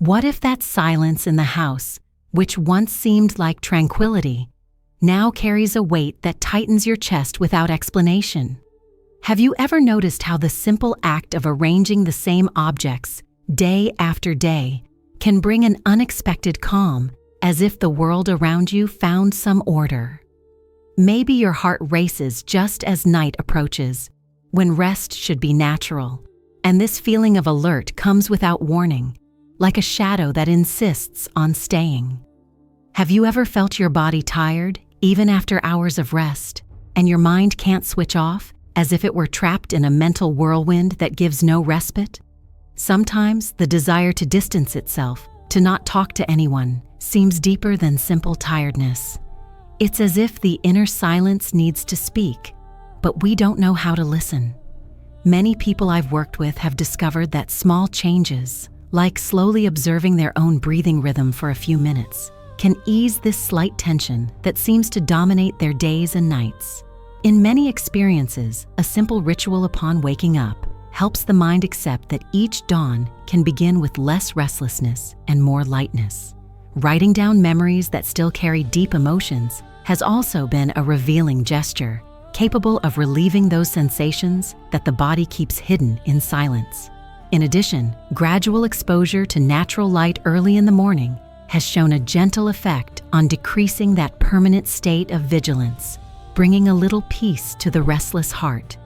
What if that silence in the house, which once seemed like tranquility, now carries a weight that tightens your chest without explanation? Have you ever noticed how the simple act of arranging the same objects, day after day, can bring an unexpected calm, as if the world around you found some order? Maybe your heart races just as night approaches, when rest should be natural, and this feeling of alert comes without warning, like a shadow that insists on staying. Have you ever felt your body tired, even after hours of rest, and your mind can't switch off, as if it were trapped in a mental whirlwind that gives no respite? Sometimes the desire to distance itself, to not talk to anyone, seems deeper than simple tiredness. It's as if the inner silence needs to speak, but we don't know how to listen. Many people I've worked with have discovered that small changes, like slowly observing their own breathing rhythm for a few minutes, can ease this slight tension that seems to dominate their days and nights. In many experiences, a simple ritual upon waking up helps the mind accept that each dawn can begin with less restlessness and more lightness. Writing down memories that still carry deep emotions has also been a revealing gesture, capable of relieving those sensations that the body keeps hidden in silence. In addition, gradual exposure to natural light early in the morning has shown a gentle effect on decreasing that permanent state of vigilance, bringing a little peace to the restless heart.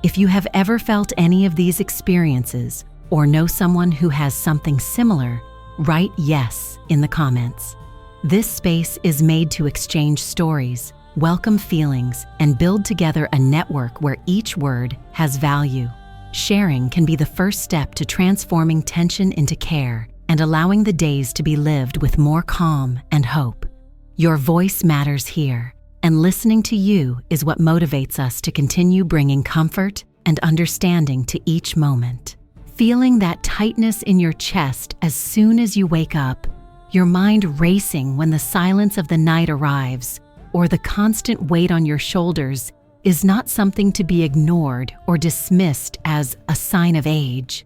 If you have ever felt any of these experiences or know someone who has something similar, write yes in the comments. This space is made to exchange stories, welcome feelings, and build together a network where each word has value. Sharing can be the first step to transforming tension into care and allowing the days to be lived with more calm and hope. Your voice matters here, and listening to you is what motivates us to continue bringing comfort and understanding to each moment. Feeling that tightness in your chest as soon as you wake up, your mind racing when the silence of the night arrives, or the constant weight on your shoulders is not something to be ignored or dismissed as a sign of age.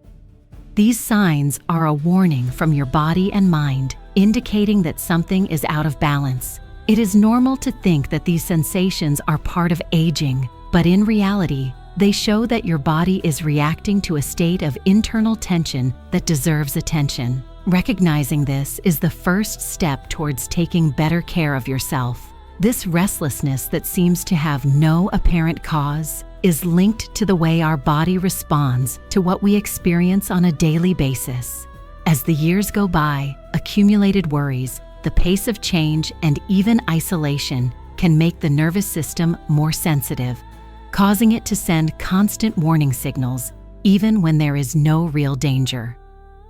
These signs are a warning from your body and mind, indicating that something is out of balance. It is normal to think that these sensations are part of aging, but in reality, they show that your body is reacting to a state of internal tension that deserves attention. Recognizing this is the first step towards taking better care of yourself. This restlessness that seems to have no apparent cause is linked to the way our body responds to what we experience on a daily basis. As the years go by, accumulated worries, the pace of change, and even isolation can make the nervous system more sensitive, causing it to send constant warning signals even when there is no real danger.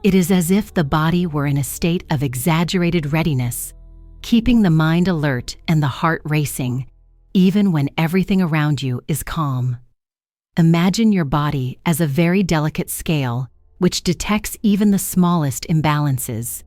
It is as if the body were in a state of exaggerated readiness, keeping the mind alert and the heart racing, even when everything around you is calm. Imagine your body as a very delicate scale, which detects even the smallest imbalances.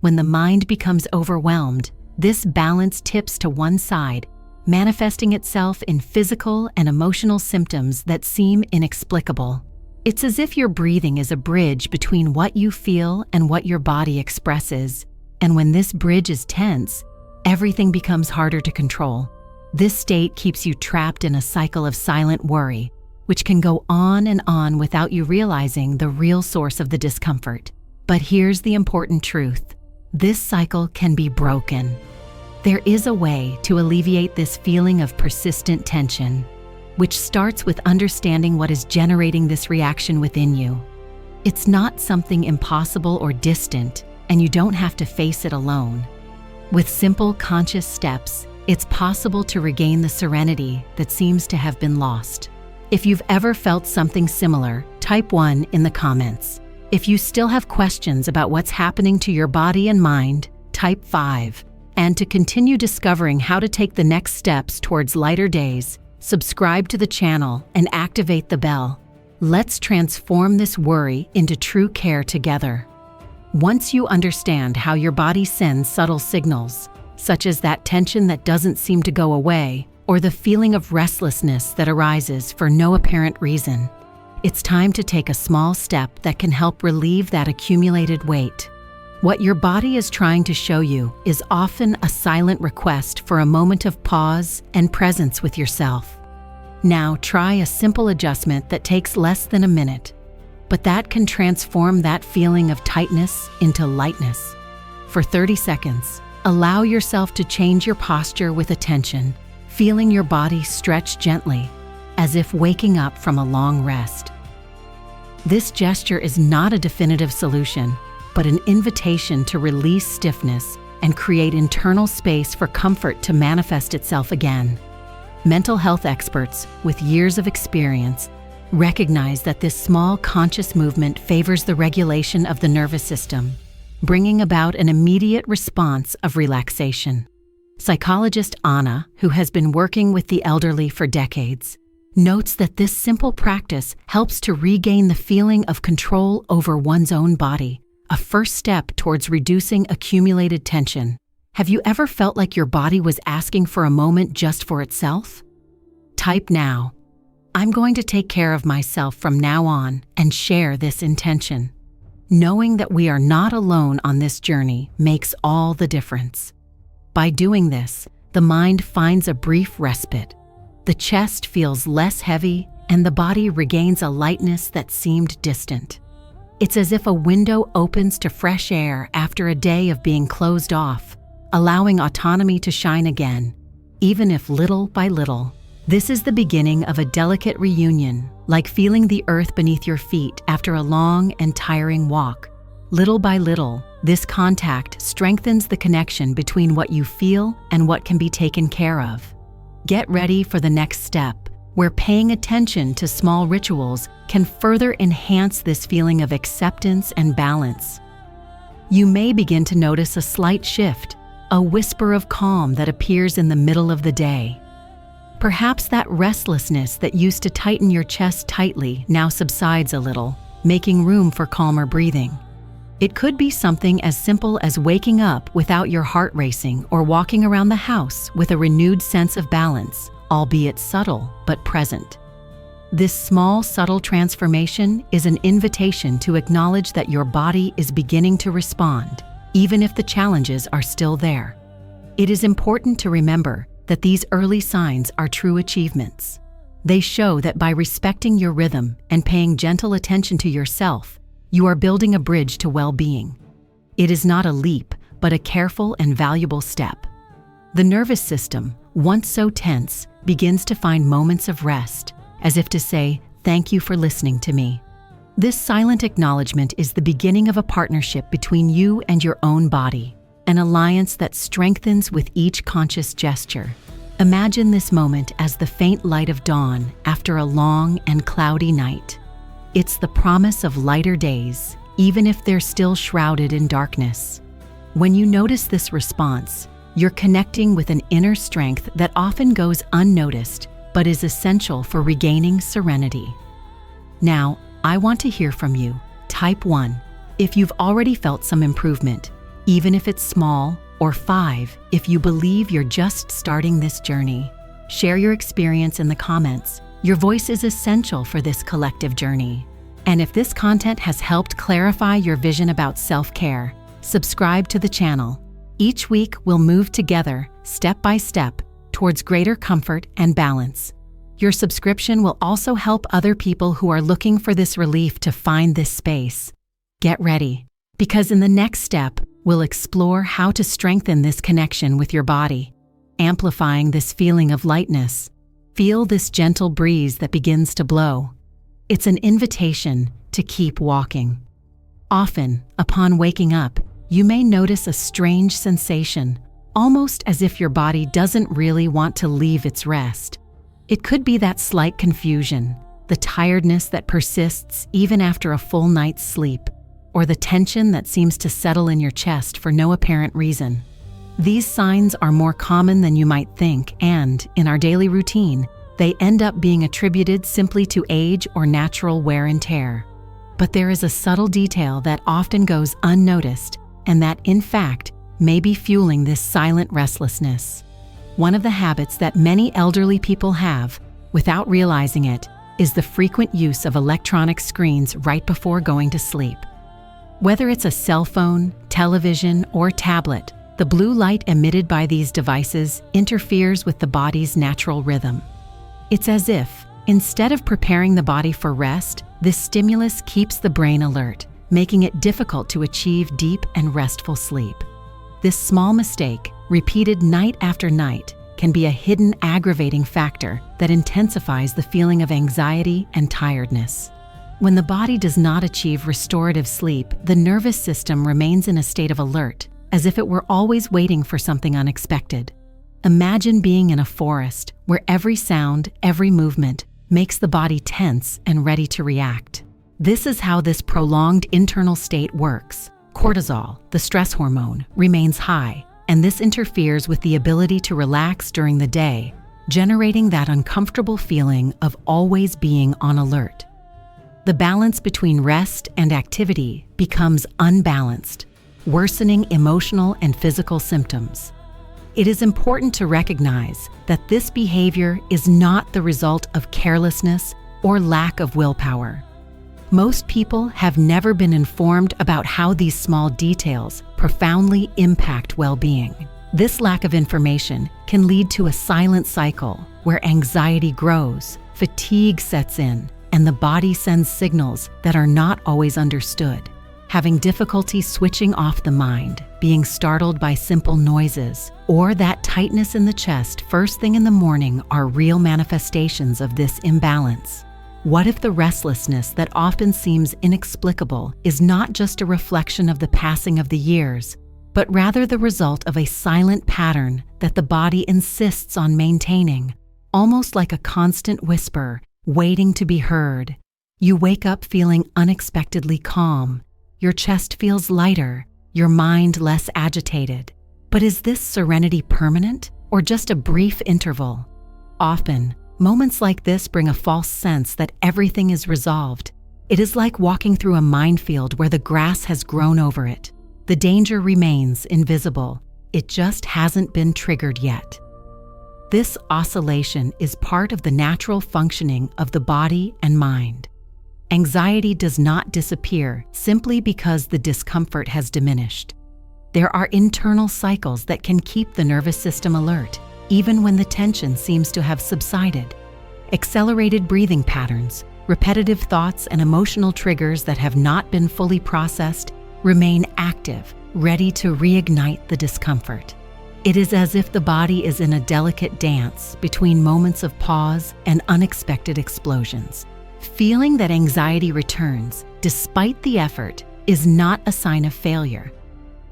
When the mind becomes overwhelmed, this balance tips to one side, manifesting itself in physical and emotional symptoms that seem inexplicable. It's as if your breathing is a bridge between what you feel and what your body expresses, and when this bridge is tense, everything becomes harder to control. This state keeps you trapped in a cycle of silent worry, which can go on and on without you realizing the real source of the discomfort. But here's the important truth. This cycle can be broken. There is a way to alleviate this feeling of persistent tension, which starts with understanding what is generating this reaction within you. It's not something impossible or distant, and you don't have to face it alone. With simple, conscious steps, it's possible to regain the serenity that seems to have been lost. If you've ever felt something similar, type 1 in the comments. If you still have questions about what's happening to your body and mind, type 5. And to continue discovering how to take the next steps towards lighter days, subscribe to the channel and activate the bell. Let's transform this worry into true care together. Once you understand how your body sends subtle signals, such as that tension that doesn't seem to go away, or the feeling of restlessness that arises for no apparent reason, it's time to take a small step that can help relieve that accumulated weight. What your body is trying to show you is often a silent request for a moment of pause and presence with yourself. Now try a simple adjustment that takes less than a minute, but that can transform that feeling of tightness into lightness. For 30 seconds, allow yourself to change your posture with attention, feeling your body stretch gently, as if waking up from a long rest. This gesture is not a definitive solution, but an invitation to release stiffness and create internal space for comfort to manifest itself again. Mental health experts with years of experience recognize that this small conscious movement favors the regulation of the nervous system, bringing about an immediate response of relaxation. Psychologist Anna, who has been working with the elderly for decades, notes that this simple practice helps to regain the feeling of control over one's own body, a first step towards reducing accumulated tension. Have you ever felt like your body was asking for a moment just for itself? Type now. I'm going to take care of myself from now on and share this intention. Knowing that we are not alone on this journey makes all the difference. By doing this, the mind finds a brief respite. The chest feels less heavy and the body regains a lightness that seemed distant. It's as if a window opens to fresh air after a day of being closed off, allowing autonomy to shine again, even if little by little. This is the beginning of a delicate reunion, like feeling the earth beneath your feet after a long and tiring walk. Little by little, this contact strengthens the connection between what you feel and what can be taken care of. Get ready for the next step, where paying attention to small rituals can further enhance this feeling of acceptance and balance. You may begin to notice a slight shift, a whisper of calm that appears in the middle of the day. Perhaps that restlessness that used to tighten your chest tightly now subsides a little, making room for calmer breathing. It could be something as simple as waking up without your heart racing or walking around the house with a renewed sense of balance, albeit subtle but present. This small, subtle transformation is an invitation to acknowledge that your body is beginning to respond, even if the challenges are still there. It is important to remember that these early signs are true achievements. They show that by respecting your rhythm and paying gentle attention to yourself, you are building a bridge to well-being. It is not a leap, but a careful and valuable step. The nervous system, once so tense, begins to find moments of rest, as if to say, "Thank you for listening to me." This silent acknowledgement is the beginning of a partnership between you and your own body, an alliance that strengthens with each conscious gesture. Imagine this moment as the faint light of dawn after a long and cloudy night. It's the promise of lighter days, even if they're still shrouded in darkness. When you notice this response, you're connecting with an inner strength that often goes unnoticed, but is essential for regaining serenity. Now, I want to hear from you. Type 1 if you've already felt some improvement, even if it's small, or 5 if you believe you're just starting this journey. Share your experience in the comments. Your voice is essential for this collective journey. And if this content has helped clarify your vision about self-care, subscribe to the channel. Each week, we'll move together, step by step, towards greater comfort and balance. Your subscription will also help other people who are looking for this relief to find this space. Get ready, because in the next step, we'll explore how to strengthen this connection with your body, amplifying this feeling of lightness. Feel this gentle breeze that begins to blow. It's an invitation to keep walking. Often, upon waking up, you may notice a strange sensation, almost as if your body doesn't really want to leave its rest. It could be that slight confusion, the tiredness that persists even after a full night's sleep, or the tension that seems to settle in your chest for no apparent reason. These signs are more common than you might think, and, in our daily routine, they end up being attributed simply to age or natural wear and tear. But there is a subtle detail that often goes unnoticed, and that, in fact, may be fueling this silent restlessness. One of the habits that many elderly people have, without realizing it, is the frequent use of electronic screens right before going to sleep. Whether it's a cell phone, television, or tablet, the blue light emitted by these devices interferes with the body's natural rhythm. It's as if, instead of preparing the body for rest, this stimulus keeps the brain alert, making it difficult to achieve deep and restful sleep. This small mistake, repeated night after night, can be a hidden aggravating factor that intensifies the feeling of anxiety and tiredness. When the body does not achieve restorative sleep, the nervous system remains in a state of alert, as if it were always waiting for something unexpected. Imagine being in a forest where every sound, every movement makes the body tense and ready to react. This is how this prolonged internal state works. Cortisol, the stress hormone, remains high, and this interferes with the ability to relax during the day, generating that uncomfortable feeling of always being on alert. The balance between rest and activity becomes unbalanced, worsening emotional and physical symptoms. It is important to recognize that this behavior is not the result of carelessness or lack of willpower. Most people have never been informed about how these small details profoundly impact well-being. This lack of information can lead to a silent cycle where anxiety grows, fatigue sets in, and the body sends signals that are not always understood. Having difficulty switching off the mind, being startled by simple noises, or that tightness in the chest first thing in the morning are real manifestations of this imbalance. What if the restlessness that often seems inexplicable is not just a reflection of the passing of the years, but rather the result of a silent pattern that the body insists on maintaining, almost like a constant whisper, waiting to be heard? You wake up feeling unexpectedly calm. Your chest feels lighter, your mind less agitated. But is this serenity permanent or just a brief interval? Often, moments like this bring a false sense that everything is resolved. It is like walking through a minefield where the grass has grown over it. The danger remains invisible. It just hasn't been triggered yet. This oscillation is part of the natural functioning of the body and mind. Anxiety does not disappear simply because the discomfort has diminished. There are internal cycles that can keep the nervous system alert, even when the tension seems to have subsided. Accelerated breathing patterns, repetitive thoughts, and emotional triggers that have not been fully processed remain active, ready to reignite the discomfort. It is as if the body is in a delicate dance between moments of pause and unexpected explosions. Feeling that anxiety returns, despite the effort, is not a sign of failure.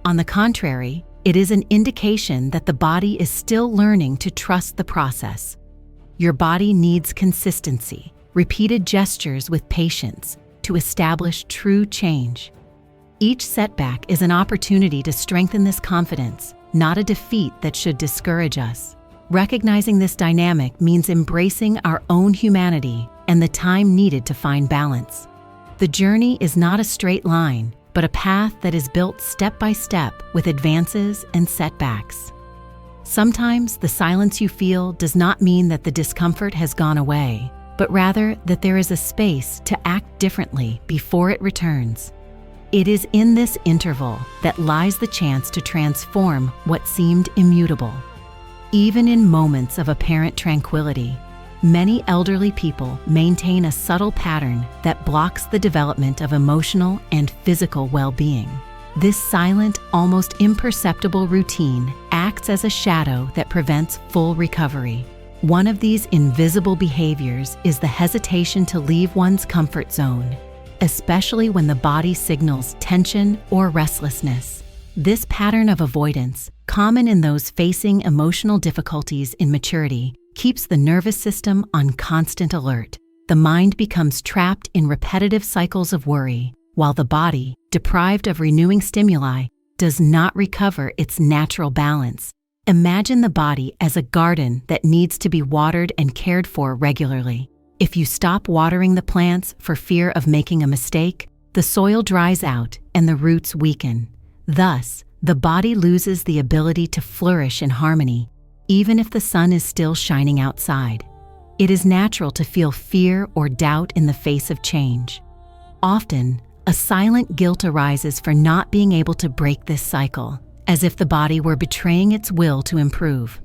On the contrary, it is an indication that the body is still learning to trust the process. Your body needs consistency, repeated gestures with patience to establish true change. Each setback is an opportunity to strengthen this confidence, not a defeat that should discourage us. Recognizing this dynamic means embracing our own humanity and the time needed to find balance. The journey is not a straight line, but a path that is built step by step with advances and setbacks. Sometimes the silence you feel does not mean that the discomfort has gone away, but rather that there is a space to act differently before it returns. It is in this interval that lies the chance to transform what seemed immutable. Even in moments of apparent tranquility, many elderly people maintain a subtle pattern that blocks the development of emotional and physical well-being. This silent, almost imperceptible routine acts as a shadow that prevents full recovery. One of these invisible behaviors is the hesitation to leave one's comfort zone, especially when the body signals tension or restlessness. This pattern of avoidance, common in those facing emotional difficulties in maturity, keeps the nervous system on constant alert. The mind becomes trapped in repetitive cycles of worry, while the body, deprived of renewing stimuli, does not recover its natural balance. Imagine the body as a garden that needs to be watered and cared for regularly. If you stop watering the plants for fear of making a mistake, the soil dries out and the roots weaken. Thus, the body loses the ability to flourish in harmony, even if the sun is still shining outside. It is natural to feel fear or doubt in the face of change. Often, a silent guilt arises for not being able to break this cycle, as if the body were betraying its will to improve.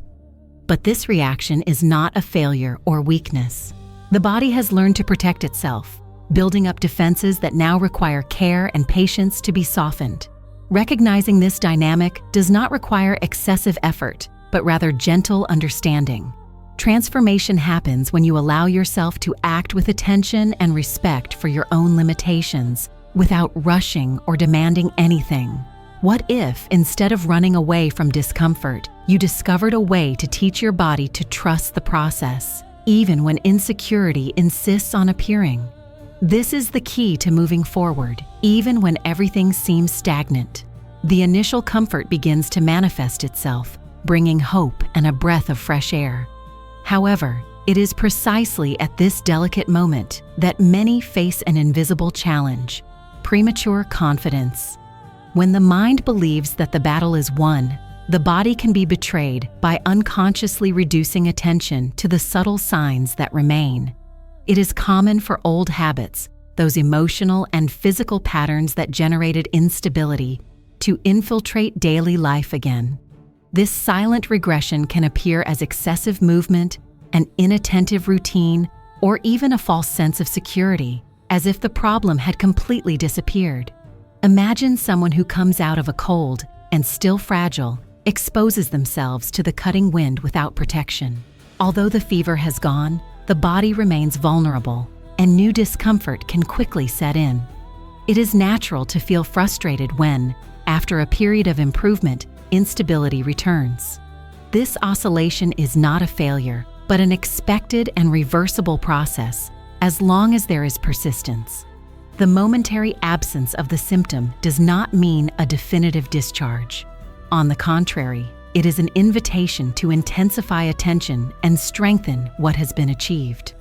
But this reaction is not a failure or weakness. The body has learned to protect itself, building up defenses that now require care and patience to be softened. Recognizing this dynamic does not require excessive effort, but rather gentle understanding. Transformation happens when you allow yourself to act with attention and respect for your own limitations, without rushing or demanding anything. What if, instead of running away from discomfort, you discovered a way to teach your body to trust the process, even when insecurity insists on appearing? This is the key to moving forward, even when everything seems stagnant. The initial comfort begins to manifest itself, bringing hope and a breath of fresh air. However, it is precisely at this delicate moment that many face an invisible challenge: premature confidence. When the mind believes that the battle is won, the body can be betrayed by unconsciously reducing attention to the subtle signs that remain. It is common for old habits, those emotional and physical patterns that generated instability, to infiltrate daily life again. This silent regression can appear as excessive movement, an inattentive routine, or even a false sense of security, as if the problem had completely disappeared. Imagine someone who comes out of a cold and, still fragile, exposes themselves to the cutting wind without protection. Although the fever has gone, the body remains vulnerable, and new discomfort can quickly set in. It is natural to feel frustrated when, after a period of improvement, instability returns. This oscillation is not a failure, but an expected and reversible process, as long as there is persistence. The momentary absence of the symptom does not mean a definitive discharge. On the contrary, it is an invitation to intensify attention and strengthen what has been achieved.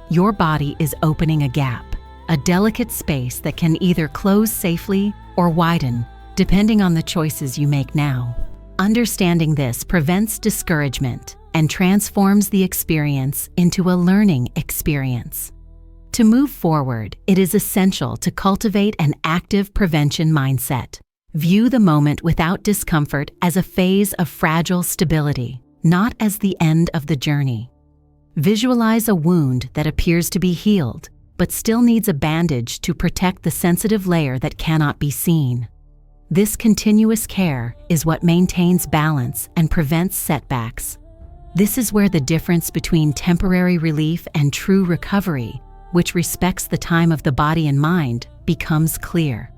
Your body is opening a gap, a delicate space that can either close safely or widen, depending on the choices you make now. Understanding this prevents discouragement and transforms the experience into a learning experience. To move forward, it is essential to cultivate an active prevention mindset. View the moment without discomfort as a phase of fragile stability, not as the end of the journey. Visualize a wound that appears to be healed, but still needs a bandage to protect the sensitive layer that cannot be seen. This continuous care is what maintains balance and prevents setbacks. This is where the difference between temporary relief and true recovery, which respects the time of the body and mind, becomes clear.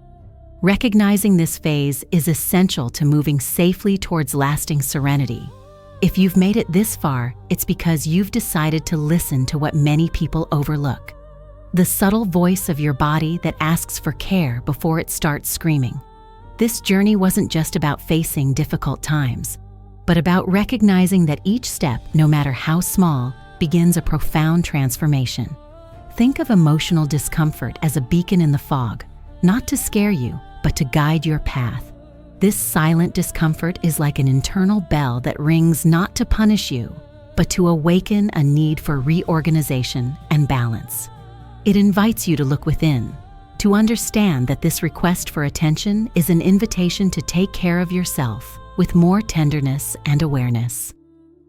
Recognizing this phase is essential to moving safely towards lasting serenity. If you've made it this far, it's because you've decided to listen to what many people overlook: the subtle voice of your body that asks for care before it starts screaming. This journey wasn't just about facing difficult times, but about recognizing that each step, no matter how small, begins a profound transformation. Think of emotional discomfort as a beacon in the fog, not to scare you, but to guide your path. This silent discomfort is like an internal bell that rings not to punish you, but to awaken a need for reorganization and balance. It invites you to look within, to understand that this request for attention is an invitation to take care of yourself with more tenderness and awareness.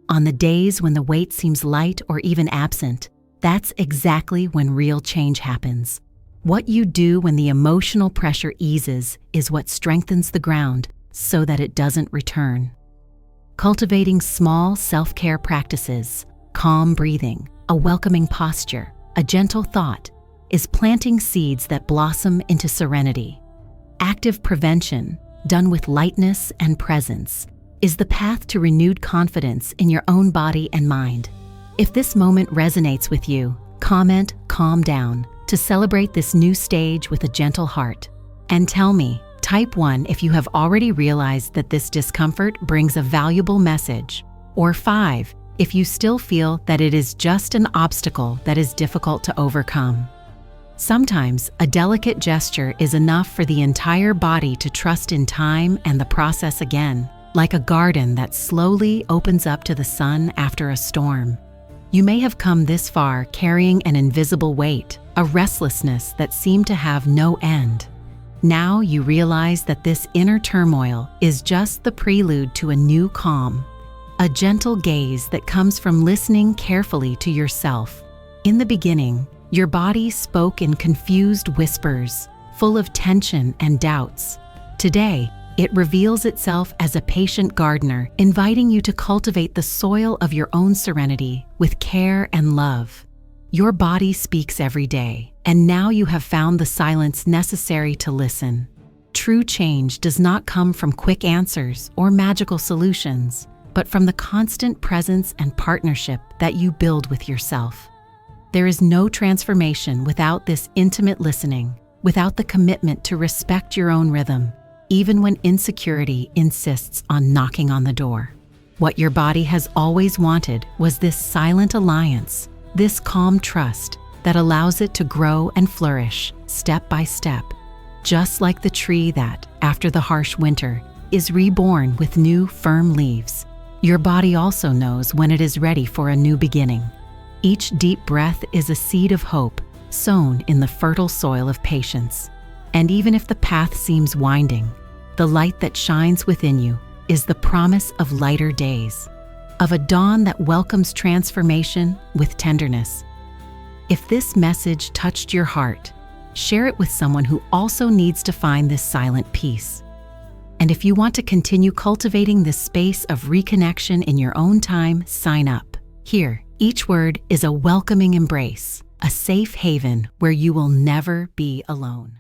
On the days when the weight seems light or even absent, that's exactly when real change happens. What you do when the emotional pressure eases is what strengthens the ground so that it doesn't return. Cultivating small self-care practices, calm breathing, a welcoming posture, a gentle thought, is planting seeds that blossom into serenity. Active prevention, done with lightness and presence, is the path to renewed confidence in your own body and mind. If this moment resonates with you, comment "calm down" to celebrate this new stage with a gentle heart. And tell me, type 1 if you have already realized that this discomfort brings a valuable message, or 5 if you still feel that it is just an obstacle that is difficult to overcome. Sometimes a delicate gesture is enough for the entire body to trust in time and the process again, like a garden that slowly opens up to the sun after a storm. You may have come this far carrying an invisible weight, a restlessness that seemed to have no end. Now you realize that this inner turmoil is just the prelude to a new calm, a gentle gaze that comes from listening carefully to yourself. In the beginning, your body spoke in confused whispers, full of tension and doubts. Today, it reveals itself as a patient gardener, inviting you to cultivate the soil of your own serenity with care and love. Your body speaks every day, and now you have found the silence necessary to listen. True change does not come from quick answers or magical solutions, but from the constant presence and partnership that you build with yourself. There is no transformation without this intimate listening, without the commitment to respect your own rhythm, even when insecurity insists on knocking on the door. What your body has always wanted was this silent alliance, this calm trust that allows it to grow and flourish step by step, just like the tree that, after the harsh winter, is reborn with new, firm leaves. Your body also knows when it is ready for a new beginning. Each deep breath is a seed of hope, sown in the fertile soil of patience. And even if the path seems winding, the light that shines within you is the promise of lighter days, of a dawn that welcomes transformation with tenderness. If this message touched your heart, share it with someone who also needs to find this silent peace. And if you want to continue cultivating this space of reconnection in your own time, sign up. Here, each word is a welcoming embrace, a safe haven where you will never be alone.